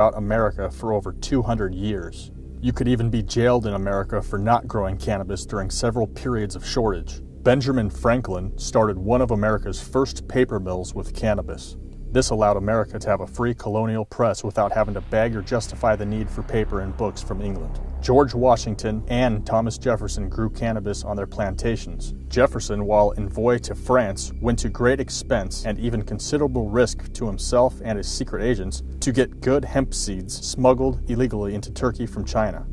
throughout America for over 200 years. You could even be jailed in America for not growing cannabis during several periods of shortage. Benjamin Franklin started one of America's first paper mills with cannabis. This allowed America to have a free colonial press without having to beg or justify the need for paper and books from England. George Washington and Thomas Jefferson grew cannabis on their plantations. Jefferson, while envoy to France, went to great expense and even considerable risk to himself and his secret agents to get good hemp seeds smuggled illegally into Turkey from China.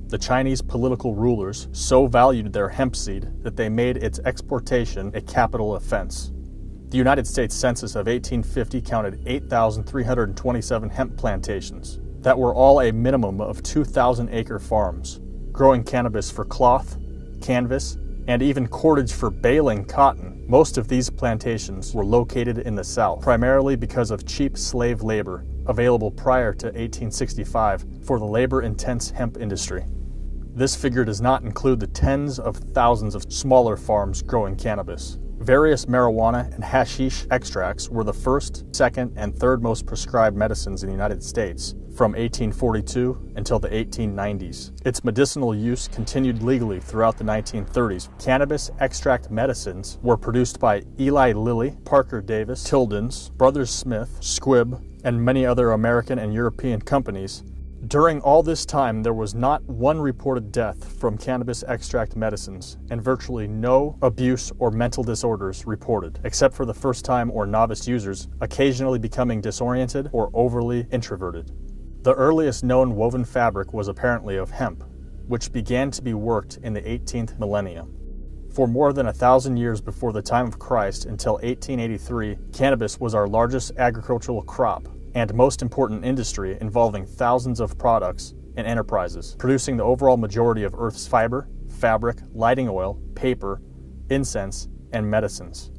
The Chinese political rulers so valued their hemp seed that they made its exportation a capital offense. The United States Census of 1850 counted 8,327 hemp plantations that were all a minimum of 2,000-acre farms, growing cannabis for cloth, canvas, and even cordage for baling cotton. Most of these plantations were located in the South, primarily because of cheap slave labor available prior to 1865 for the labor-intense hemp industry. This figure does not include the tens of thousands of smaller farms growing cannabis. Various marijuana and hashish extracts were the first, second, and third most prescribed medicines in the United States from 1842 until the 1890s. Its medicinal use continued legally throughout the 1930s. Cannabis extract medicines were produced by Eli Lilly, Parker Davis, Tildens, Brothers Smith, Squibb, and many other American and European companies. During all this time, there was not one reported death from cannabis extract medicines, and virtually no abuse or mental disorders reported, except for the first-time or novice users occasionally becoming disoriented or overly introverted. The earliest known woven fabric was apparently of hemp, which began to be worked in the 18th millennium. For more than 1,000 years before the time of Christ, until 1883, cannabis was our largest agricultural crop and most important industry, involving thousands of products and enterprises, producing the overall majority of Earth's fiber, fabric, lighting oil, paper, incense, and medicines.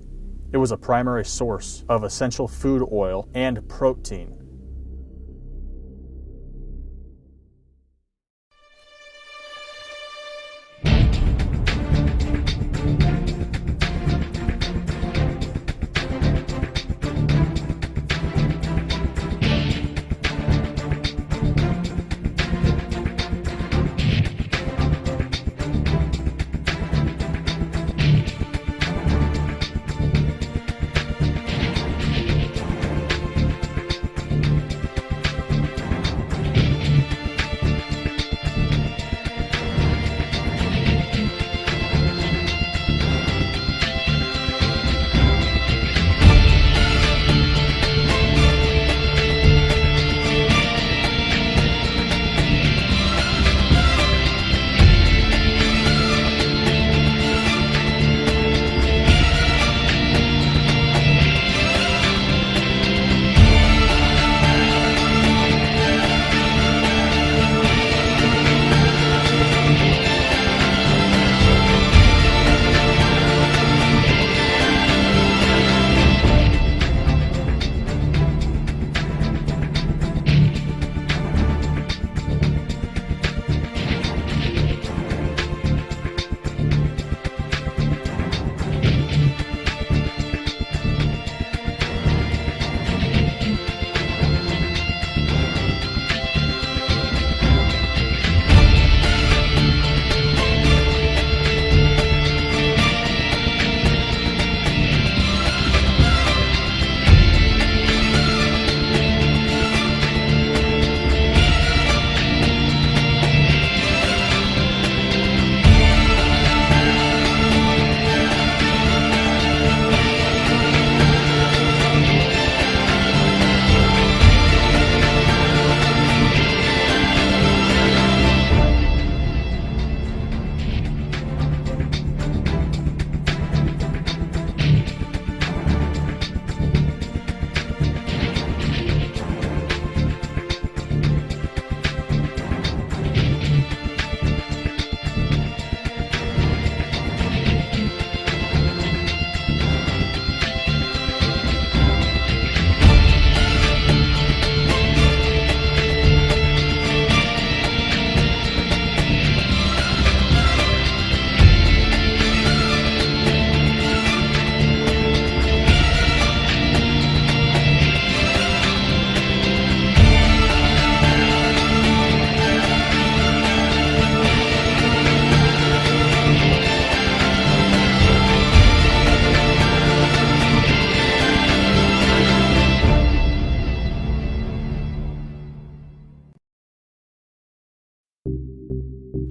It was a primary source of essential food oil and protein.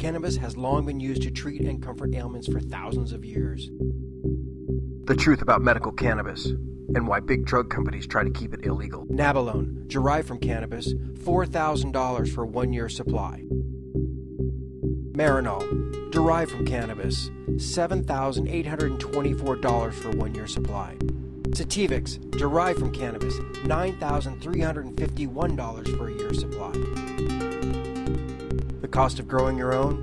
Cannabis has long been used to treat and comfort ailments for thousands of years. The truth about medical cannabis and why big drug companies try to keep it illegal. Nabalone, derived from cannabis, $4,000 for 1 year supply. Marinol, derived from cannabis, $7,824 for 1 year supply. Sativix, derived from cannabis, $9,351 for a year supply. The cost of growing your own?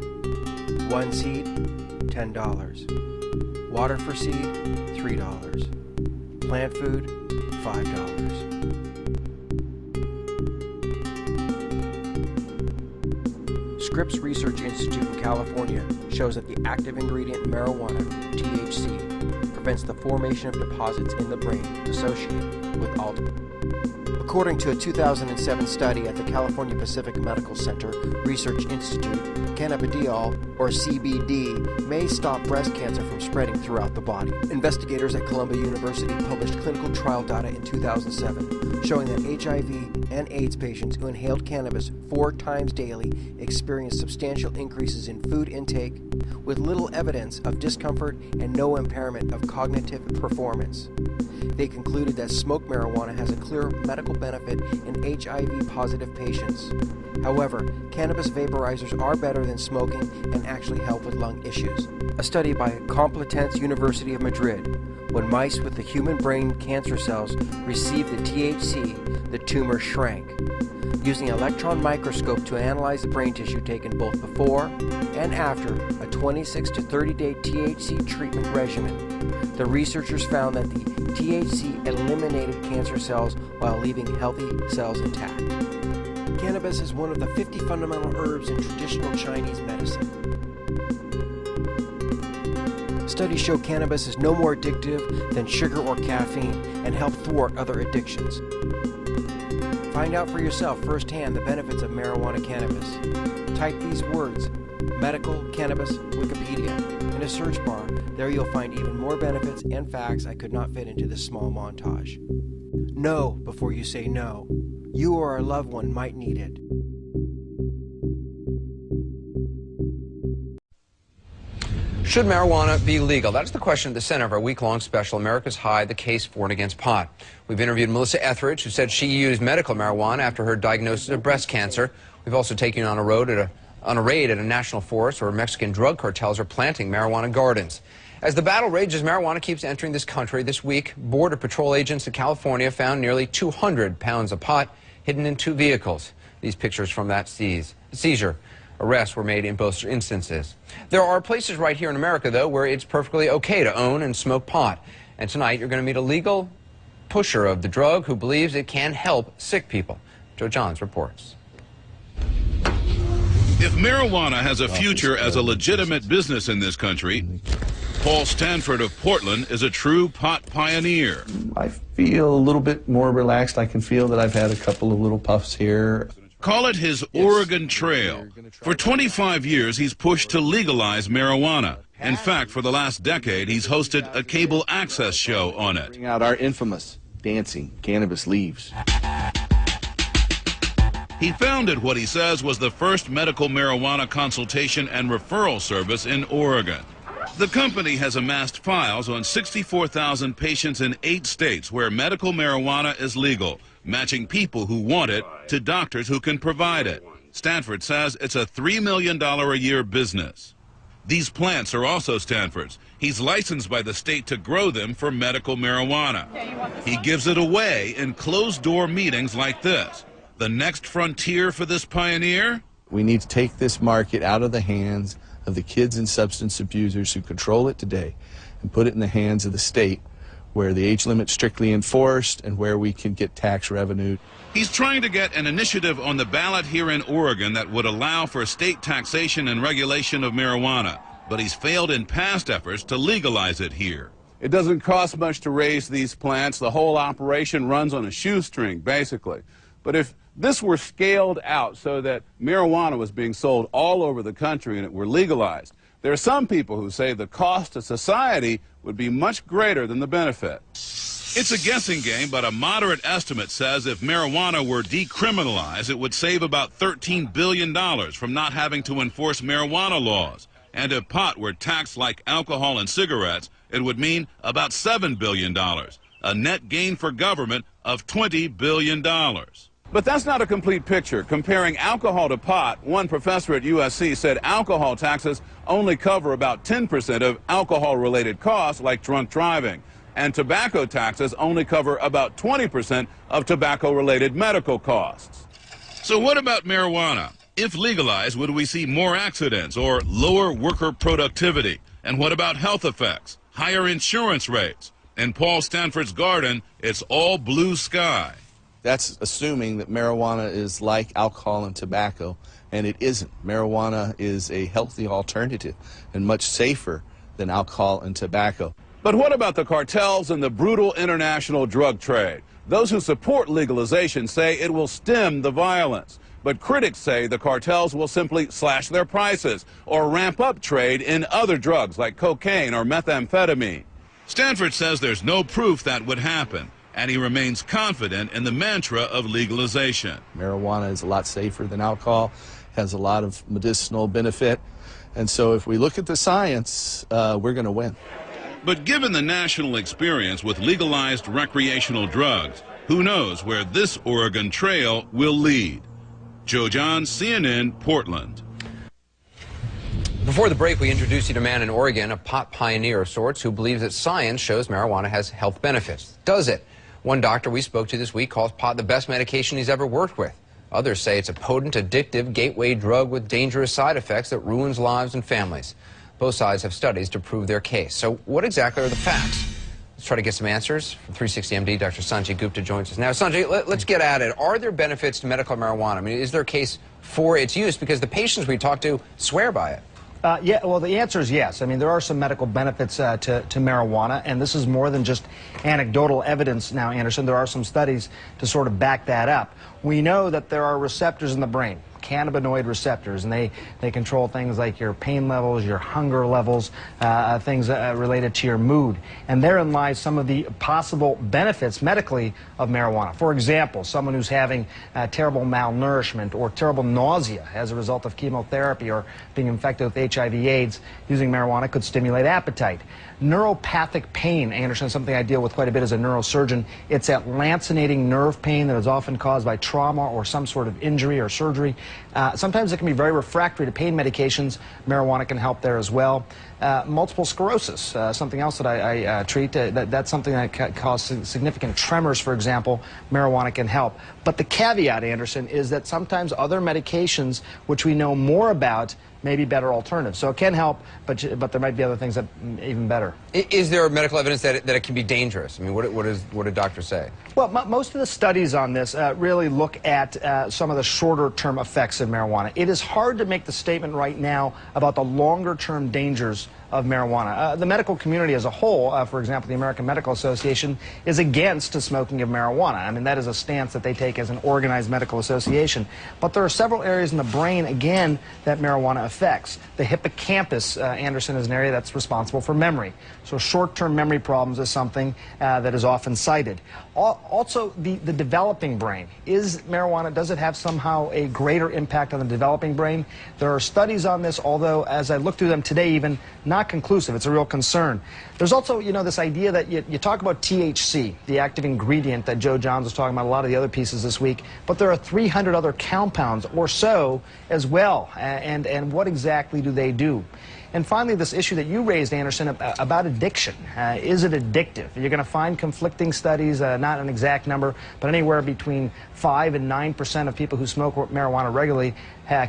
1 seed, $10. Water for seed, $3. Plant food, $5. Scripps Research Institute in California shows that the active ingredient in marijuana, THC, prevents the formation of deposits in the brain associated with Alzheimer's. According to a 2007 study at the California Pacific Medical Center Research Institute, cannabidiol, or CBD, may stop breast cancer from spreading throughout the body. Investigators at Columbia University published clinical trial data in 2007 showing that HIV and AIDS patients who inhaled cannabis 4 times daily experienced substantial increases in food intake with little evidence of discomfort and no impairment of cognitive performance. They concluded that smoked marijuana has a clear medical benefit in HIV-positive patients. However, cannabis vaporizers are better than smoking and actually help with lung issues. A study by Complutense University of Madrid, when mice with the human brain cancer cells received the THC, the tumor shrank. Using an electron microscope to analyze the brain tissue taken both before and after a 26 to 30-day THC treatment regimen, the researchers found that the THC eliminated cancer cells while leaving healthy cells intact. Cannabis is one of the 50 fundamental herbs in traditional Chinese medicine. Studies show cannabis is no more addictive than sugar or caffeine and help thwart other addictions. Find out for yourself firsthand the benefits of marijuana cannabis. Type these words, medical cannabis Wikipedia, in a search bar. There you'll find even more benefits and facts I could not fit into this small montage. Know before you say no. You or a loved one might need it. Should marijuana be legal? That's the question at the center of our week-long special, America's High, the case for and against pot. We've interviewed Melissa Etheridge, who said she used medical marijuana after her diagnosis of breast cancer. We've also taken you on a raid at a national forest where Mexican drug cartels are planting marijuana gardens. As the battle rages, marijuana keeps entering this country. This week, Border Patrol agents in California found nearly 200 pounds of pot hidden in 2 vehicles. These pictures from that seizure. Arrests were made in both instances. There are places right here in America, though, where it's perfectly okay to own and smoke pot. And tonight, you're going to meet a legal pusher of the drug who believes it can help sick people. Joe Johns reports. If marijuana has a future as a legitimate business in this country, Paul Stanford of Portland is a true pot pioneer. I feel a little bit more relaxed. I can feel that I've had a couple of little puffs here. Call it his Oregon Trail. For 25 years, he's pushed to legalize marijuana. In fact, for the last decade, he's hosted a cable access show on it. Bring out our infamous dancing cannabis leaves. He founded what he says was the first medical marijuana consultation and referral service in Oregon. The company has amassed files on 64,000 patients in 8 states where medical marijuana is legal, matching people who want it to doctors who can provide it. Stanford says it's a $3 million a year business. These plants are also Stanford's. He's licensed by the state to grow them for medical marijuana. He gives it away in closed-door meetings like this. The next frontier for this pioneer? We need to take this market out of the hands of the kids and substance abusers who control it today and put it in the hands of the state, where the age limit's strictly enforced and where we can get tax revenue. He's trying to get an initiative on the ballot here in Oregon that would allow for state taxation and regulation of marijuana, but he's failed in past efforts to legalize it here. It doesn't cost much to raise these plants. The whole operation runs on a shoestring, basically. But if this were scaled out so that marijuana was being sold all over the country and it were legalized, there are some people who say the cost to society would be much greater than the benefit. It's a guessing game, but a moderate estimate says if marijuana were decriminalized, it would save about $13 billion from not having to enforce marijuana laws. And if pot were taxed like alcohol and cigarettes, it would mean about $7 billion, a net gain for government of $20 billion. But that's not a complete picture. Comparing alcohol to pot, one professor at USC said alcohol taxes only cover about 10% of alcohol-related costs like drunk driving. And tobacco taxes only cover about 20% of tobacco-related medical costs. So what about marijuana? If legalized, would we see more accidents or lower worker productivity? And what about health effects, higher insurance rates? In Paul Stanford's garden, it's all blue sky. That's assuming that marijuana is like alcohol and tobacco, and it isn't. Marijuana is a healthy alternative and much safer than alcohol and tobacco. But what about the cartels and the brutal international drug trade? Those who support legalization say it will stem the violence. But critics say the cartels will simply slash their prices or ramp up trade in other drugs like cocaine or methamphetamine. Stanford says there's no proof that would happen, and he remains confident in the mantra of legalization. Marijuana is a lot safer than alcohol, has a lot of medicinal benefit, and so if we look at the science, we're going to win. But given the national experience with legalized recreational drugs, who knows where this Oregon trail will lead? Joe John, CNN, Portland. Before the break, we introduced you to a man in Oregon, a pot pioneer of sorts, who believes that science shows marijuana has health benefits. Does it? One doctor we spoke to this week calls pot the best medication he's ever worked with. Others say it's a potent, addictive, gateway drug with dangerous side effects that ruins lives and families. Both sides have studies to prove their case. So what exactly are the facts? Let's try to get some answers. From 360 MD, Dr. Sanjay Gupta joins us now. Sanjay, let's get at it. Are there benefits to medical marijuana? I mean, is there a case for its use? Because the patients we talk to swear by it. Yeah, well, the answer is yes. I mean, there are some medical benefits to marijuana, and this is more than just anecdotal evidence now, Anderson. There are some studies to sort of back that up. We know that there are receptors in the brain, cannabinoid receptors, and they control things like your pain levels, your hunger levels, things related to your mood. And therein lies some of the possible benefits medically of marijuana. For example, someone who's having terrible malnourishment or terrible nausea as a result of chemotherapy or being infected with HIV/AIDS, using marijuana could stimulate appetite. Neuropathic pain, Anderson, something I deal with quite a bit as a neurosurgeon. It's that lancinating nerve pain that is often caused by trauma or some sort of injury or surgery. Sometimes it can be very refractory to pain medications. Marijuana can help there as well. Multiple sclerosis, something else that I treat, that's something that can cause significant tremors, for example. Marijuana can help. But the caveat, Anderson, is that sometimes other medications, which we know more about, may be better alternatives. So it can help, but there might be other things that even better. Is there medical evidence that it can be dangerous? I mean, what do doctors say? Well, most of the studies on this really look at some of the shorter-term effects of marijuana. It is hard to make the statement right now about the longer-term dangers of marijuana. The medical community as a whole, for example, the American Medical Association, is against the smoking of marijuana. I mean, that is a stance that they take as an organized medical association. But there are several areas in the brain, again, that marijuana affects. The hippocampus, Anderson, is an area that's responsible for memory. So short-term memory problems is something that is often cited. Also, the developing brain. Is marijuana, does it have somehow a greater impact on the developing brain? There are studies on this, although as I look through them today even, not conclusive. It's a real concern. There's also, you know, this idea that you talk about THC, the active ingredient that Joe Johns was talking about, a lot of the other pieces this week, but there are 300 other compounds or so as well, and what exactly do they do? And finally, this issue that you raised, Anderson, about addiction. Is it addictive? You're going to find conflicting studies, not an exact number, but anywhere between 5 and 9% of people who smoke marijuana regularly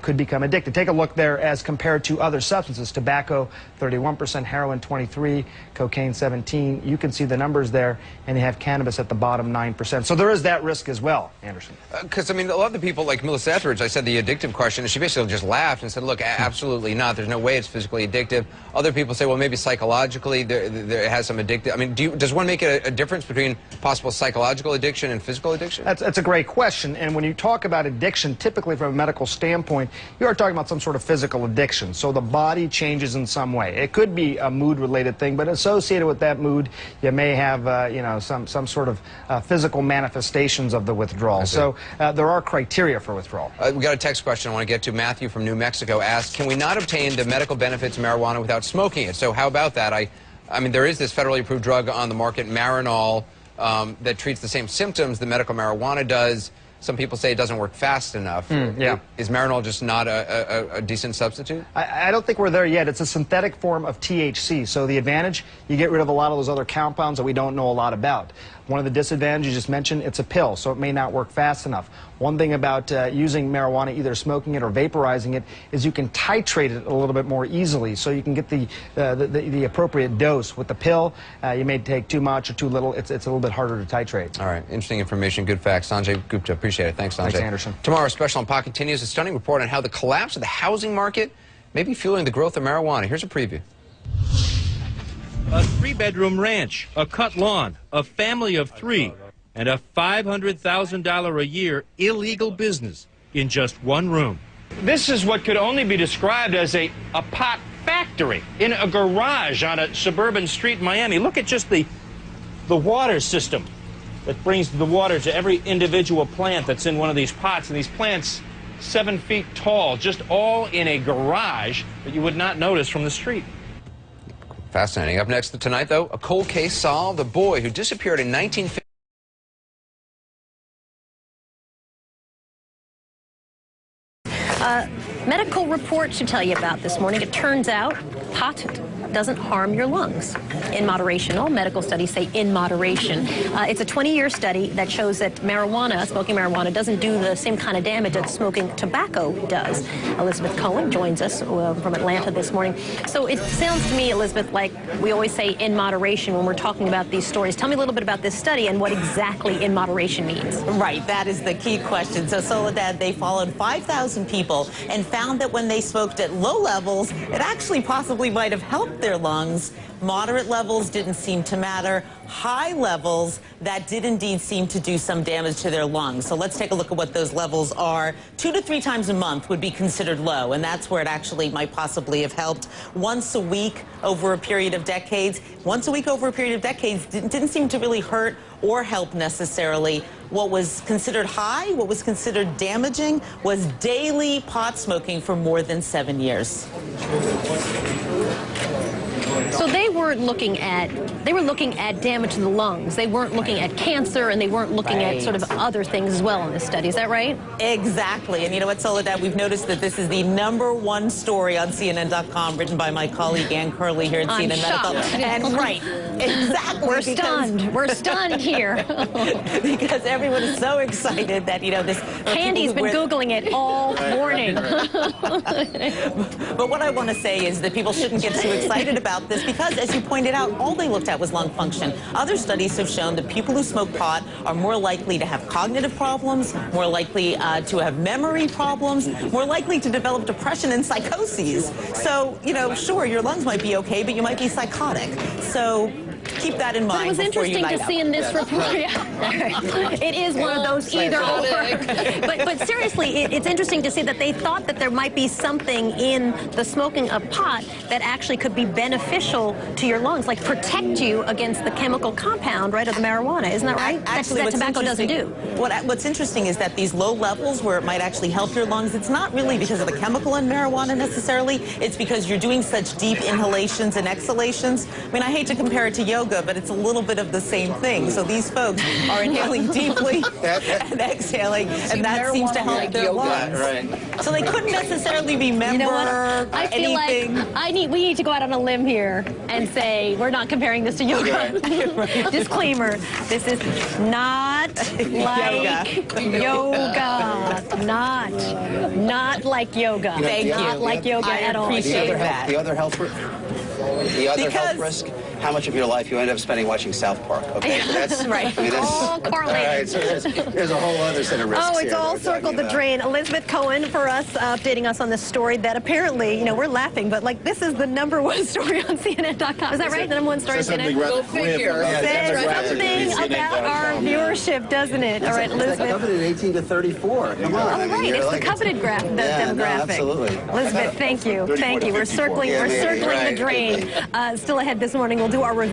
could become addicted. Take a look there as compared to other substances. Tobacco, 31%, heroin, 23%, cocaine, 17%. You can see the numbers there, and you have cannabis at the bottom, 9%. So there is that risk as well, Anderson. Because, I mean, a lot of the people, like Melissa Etheridge, I said the addictive question, and she basically just laughed and said, look, absolutely not. There's no way it's physically addictive. Other people say, well, maybe psychologically there has some addictive. I mean, does one make a difference between possible psychological addiction and physical addiction? That's a great question. And when you talk about addiction, typically from a medical standpoint, you are talking about some sort of physical addiction. So the body changes in some way. it could be a mood-related thing, but associated with that mood, you may have, you know, some sort of physical manifestations of the withdrawal. So there are criteria for withdrawal. We got a text question I want to get to. Matthew from New Mexico asked, can we not obtain the medical benefits of marijuana without smoking it? So how about that? I mean, there is this federally approved drug on the market, Marinol, that treats the same symptoms that medical marijuana does. Some people say it doesn't work fast enough. Yeah. Is Marinol just not a decent substitute? I don't think we're there yet. It's a synthetic form of THC. So the advantage, you get rid of a lot of those other compounds that we don't know a lot about. One of the disadvantages you just mentioned, it's a pill, so it may not work fast enough. One thing about using marijuana, either smoking it or vaporizing it, is you can titrate it a little bit more easily, so you can get the appropriate dose. With the pill, you may take too much or too little. It's a little bit harder to titrate. All right, interesting information, good facts. Sanjay Gupta, appreciate it. Thanks, Sanjay. Thanks, Anderson. Tomorrow, Special on Pot continues a stunning report on how the collapse of the housing market may be fueling the growth of marijuana. Here's a preview. A 3-bedroom ranch, a cut lawn, a family of 3, and a $500,000 a year illegal business in just one room. This is what could only be described as a pot factory in a garage on a suburban street in Miami. Look at just the water system that brings the water to every individual plant that's in one of these pots. And these plants, 7 feet tall, just all in a garage that you would not notice from the street. Fascinating. Up next tonight, though, a cold case solved. A boy who disappeared in 1950. Medical report should tell you about this morning. It turns out pot doesn't harm your lungs. In moderation. All medical studies say in moderation. It's a 20-year study that shows that marijuana, smoking marijuana, doesn't do the same kind of damage that smoking tobacco does. Elizabeth Cohen joins us from Atlanta this morning. So it sounds to me, Elizabeth, like we always say in moderation when we're talking about these stories. Tell me a little bit about this study and what exactly in moderation means. Right, that is the key question. So Soledad, they followed 5,000 people and found that when they smoked at low levels, it actually possibly might have helped their lungs. Moderate levels didn't seem to matter. High levels, that did indeed seem to do some damage to their lungs. So let's take a look at what those levels are. 2 to 3 times a month would be considered low, and that's where it actually might possibly have helped. Once a week over a period of decades. Once a week over a period of decades didn't seem to really hurt or help necessarily. What was considered high, what was considered damaging, was daily pot smoking for more than 7 years. So they were looking at damage to the lungs. They weren't looking at cancer, and they weren't looking at sort of other things as well in this study. Is that right? Exactly. And you know what, Soledad, we've noticed that this is the #1 story on CNN.com, written by my colleague Ann Curley here at CNN Medical. And right, exactly. We're stunned. We're stunned here. Because everyone is so excited that, you know, this... Candy's been Googling it all morning. But what I want to say is that people shouldn't get too excited about this because, as you pointed out, all they looked at was lung function. Other studies have shown that people who smoke pot are more likely to have cognitive problems, more likely to have memory problems, more likely to develop depression and psychoses. So, you know, sure, your lungs might be okay, but you might be psychotic. So keep that in mind. It was interesting to see in this report. It is one of those either or. But seriously, it's interesting to see that they thought that there might be something in the smoking of pot that actually could be beneficial to your lungs, like protect you against the chemical compound, right, of the marijuana. Isn't that right? Actually, that tobacco doesn't do. What's interesting is that these low levels where it might actually help your lungs, it's not really because of the chemical in marijuana necessarily. It's because you're doing such deep inhalations and exhalations. I mean, I hate to compare it to yoga, but it's a little bit of the same thing. So these folks are inhaling deeply and exhaling, and that seems to help their lungs. Right. So they couldn't necessarily remember, you know what? I feel anything. Like we need to go out on a limb here and say we're not comparing this to yoga. Right. Disclaimer: this is not like yoga. Not like yoga. Thank you. Not like yoga at all. I appreciate that. The other health risk how much of your life you end up spending watching South Park. Okay, that's right. I mean, that's all correlated. All right, so there's a whole other set of risks. Oh, it's here all that we're circled talking the about. drain. Elizabeth Cohen for us, updating us on this story that apparently, you know, we're laughing, but like this is the #1 story on CNN.com. Is that right? The #1 story on CNN? Go figure. Says something about our viewership, doesn't it? All right, Elizabeth. Coveted 18 to 34. Come on. Oh, I mean, right. It's like, the coveted demographic. No, absolutely. Elizabeth, thank you. Thank you. We're circling the drain. Still ahead this morning, we'll do our review.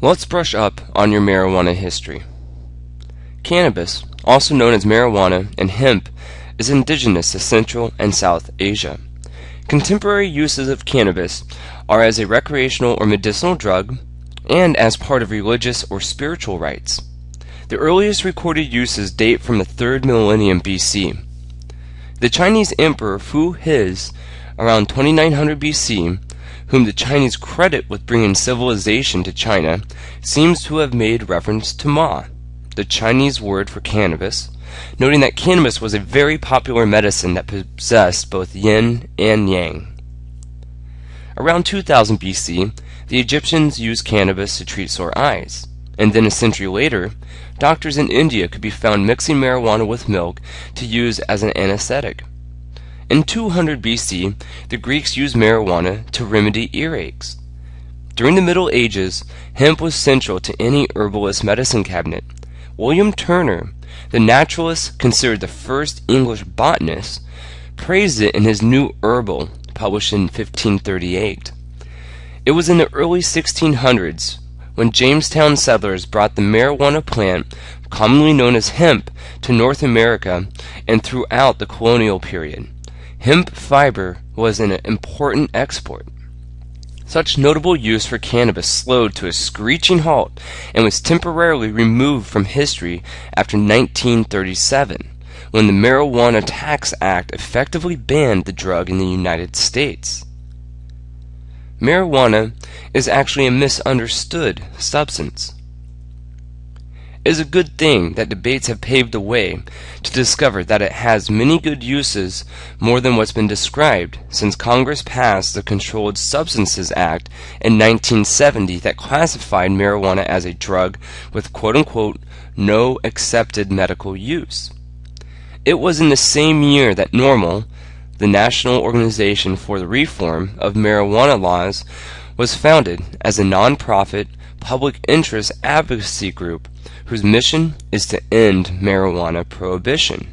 Let's brush up on your marijuana history. Cannabis, also known as marijuana and hemp, is indigenous to Central and South Asia. Contemporary uses of cannabis are as a recreational or medicinal drug and as part of religious or spiritual rites. The earliest recorded uses date from the 3rd millennium BC. The Chinese Emperor Fu His, around 2900 BC, whom the Chinese credit with bringing civilization to China, seems to have made reference to Ma, the Chinese word for cannabis, noting that cannabis was a very popular medicine that possessed both yin and yang. Around 2000 BC, the Egyptians used cannabis to treat sore eyes, and then a century later, doctors in India could be found mixing marijuana with milk to use as an anesthetic. In 200 BC, the Greeks used marijuana to remedy earaches. During the Middle Ages, hemp was central to any herbalist medicine cabinet. William Turner, the naturalist considered the first English botanist, praised it in his New Herbal, published in 1538. It was in the early 1600s when Jamestown settlers brought the marijuana plant, commonly known as hemp, to North America and throughout the colonial period. Hemp fiber was an important export. Such notable use for cannabis slowed to a screeching halt and was temporarily removed from history after 1937, when the Marijuana Tax Act effectively banned the drug in the United States. Marijuana is actually a misunderstood substance. It is a good thing that debates have paved the way to discover that it has many good uses, more than what's been described, since Congress passed the Controlled Substances Act in 1970 that classified marijuana as a drug with quote-unquote no accepted medical use. It was in the same year that NORML, the National Organization for the Reform of Marijuana Laws, was founded as a non-profit public interest advocacy group whose mission is to end marijuana prohibition.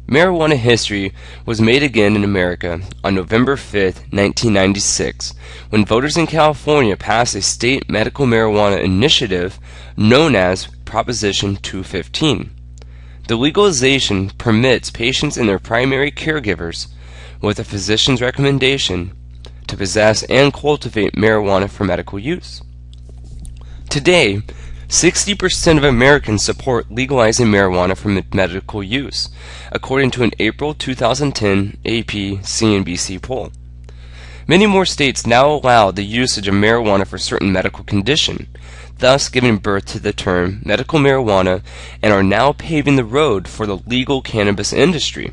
Marijuana history was made again in America on November 5, 1996, when voters in California passed a state medical marijuana initiative known as Proposition 215. The legalization permits patients and their primary caregivers, with a physician's recommendation, to possess and cultivate marijuana for medical use. Today, 60% of Americans support legalizing marijuana for medical use, according to an April 2010 AP CNBC poll. Many more states now allow the usage of marijuana for certain medical conditions, thus giving birth to the term medical marijuana, and are now paving the road for the legal cannabis industry.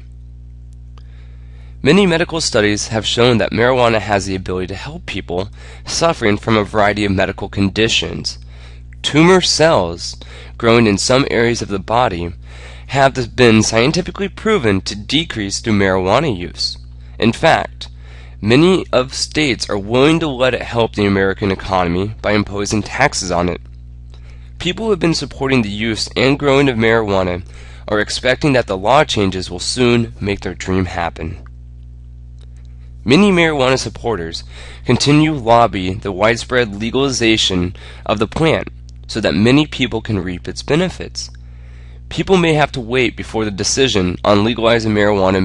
Many medical studies have shown that marijuana has the ability to help people suffering from a variety of medical conditions. Tumor cells growing in some areas of the body have been scientifically proven to decrease through marijuana use. In fact, many of states are willing to let it help the American economy by imposing taxes on it. People who have been supporting the use and growing of marijuana are expecting that the law changes will soon make their dream happen. Many marijuana supporters continue to lobby the widespread legalization of the plant so that many people can reap its benefits. People may have to wait before the decision on legalizing marijuana